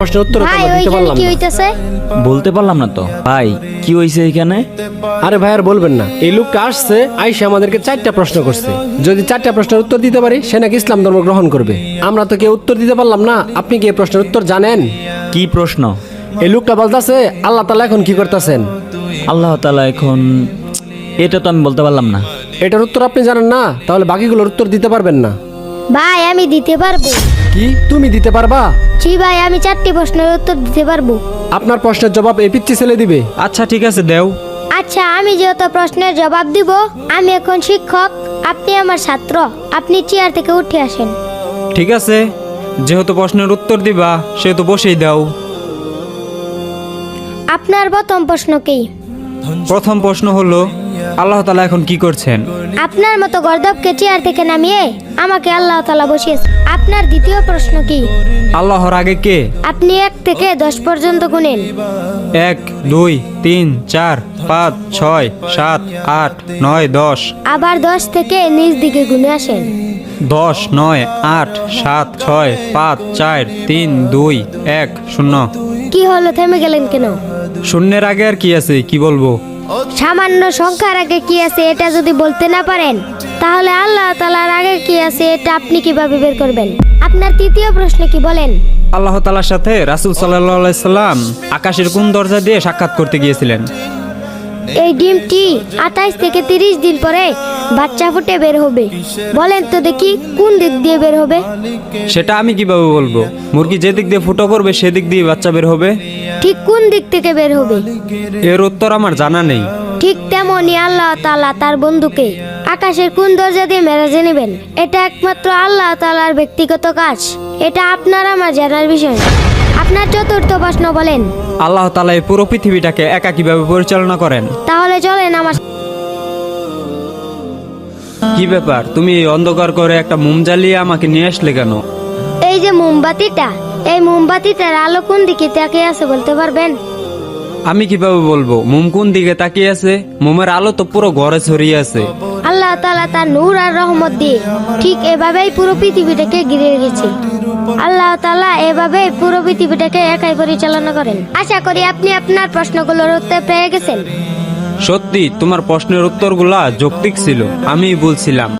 প্রশ্নের উত্তর তো ভাই আমরা দিতে ওইখানে পারলাম কি না। হইতাছে? বলতে পারলাম না তো ভাই, কি হয়েছে এখানে? আরে ভাই আর বলবেন না, এই লোকটা আসছে আইসা আমাদেরকে 4টা প্রশ্ন করছে। যদি 4টা প্রশ্নের উত্তর দিতে পারি সে নাকি ইসলাম ধর্ম গ্রহণ করবে। আমরা তো কেউ উত্তর দিতে পারলাম না। আপনি কি এই প্রশ্নের উত্তর জানেন? কি প্রশ্ন? এই লোকটা বলতাছে আল্লাহ তাআলা এখন কি করতেছেন। আল্লাহ তাআলা এখন, এটা তো আমি বলতে পারলাম না। এটার উত্তর আপনি জানেন না, তাহলে বাকিগুলোর উত্তর দিতে পারবেন না। ভাই আমি দিতে পারবো। কি তুমি দিতে পারবা? জি ভাই, আমি 4টি প্রশ্নের উত্তর দিতে পারবো। আপনার প্রশ্নের জবাব এই পিচ্চি ছেলে দিবে। আচ্ছা ঠিক আছে, দেও। আচ্ছা, আমি যেহেতু প্রশ্নের জবাব দিব, আমি এখন শিক্ষক, আপনি আমার ছাত্র, আপনি চেয়ার থেকে উঠে আসেন। ঠিক আছে, যেহেতু প্রশ্নের উত্তর দিবা সেহেতু বসেই দাও। আপনার প্রথম প্রশ্ন কি? প্রথম প্রশ্ন হলো, আল্লাহ তাআলা এখন কি করছেন? আপনার মতো গর্দবকে চেয়ার থেকে নামিয়ে আমাকে আল্লাহ তাআলা বসিয়েছে। আপনার দ্বিতীয় প্রশ্ন কি? আল্লাহর আগে কে? আপনি 1 থেকে 10 পর্যন্ত গুনেন। 1 2 3 4 5 6 7 8 9 10। আবার 10 থেকে নিচ দিকে গুনে আসেন। 10 9 8 7 6 5 4 3 2 1 0। কি হলো, থেমে গেলেন কেন? শূন্যের আগে আর কি আছে, কি বলবো? সামান্য সংখ্যার আগে কি আছে এটা যদি বলতে না পারেন, তাহলে আল্লাহ তাআলার আগে কি আছে এটা আপনি কিভাবে বের করবেন? আপনার তৃতীয় প্রশ্ন কি বলেন? আল্লাহ তাআলার সাথে রাসূল সাল্লাল্লাহু আলাইহি সাল্লাম আকাশের কোন দরজা দিয়ে সাক্ষাৎ করতে গিয়েছিলেন? এই ডিমটি 28 থেকে 30 দিন পরে বাচ্চা ফুটে বের হবে। বলেন তো দেখি কোন দিক দিয়ে বের হবে? সেটা আমি কিভাবে বলবো? মুরগি যে দিক দিয়ে ফুটো করবে সেদিক দিয়ে বাচ্চা বের হবে। ঠিক কোন দিক থেকে বের হবে? এর উত্তর আমার জানা নেই। ঠিক তেমনি আল্লাহ তাআলা তার বন্ধুকে আকাশের কোন দরজা দিয়ে মেরাজে নেবেন, এটা একমাত্র আল্লাহ তাআলার ব্যক্তিগত কাজ। এটা আপনার আমার জানার বিষয় না। আপনার চতুর্থ প্রশ্ন বলেন। আল্লাহ তাআলা এই পুরো পৃথিবীটাকে একা কিভাবে পরিচালনা করেন? তাহলে চলেন আমার। কি ব্যাপার, তুমি এই অন্ধকার করে একটা মোম জ্বালিয়ে আমাকে নিয়ে আসলে কেন? এই যে মোমবাতিটা, এই মোমবাতিটার আলো কোন দিকে তাকিয়ে আছে বলতে পারবেন? আমি কিভাবে বলবো মোম কোন দিকে তাকিয়ে আছে? মোমের আলো তো পুরো ঘরে ছড়িয়ে আছে। আল্লাহ তাআলা তার নূর আর রহমত দিয়ে ঠিক এভাবেই পুরো পৃথিবীটাকে ঘিরে রেখেছে। আল্লাহ তাআলা এভাবেই পুরো পৃথিবীটাকে একাই পরিচালনা করেন। আশা করি আপনি আপনার প্রশ্নগুলোর উত্তর পেয়ে গেছেন। সত্যি তোমার প্রশ্নের উত্তরগুলা যৌক্তিক ছিল, আমি বলছিলাম।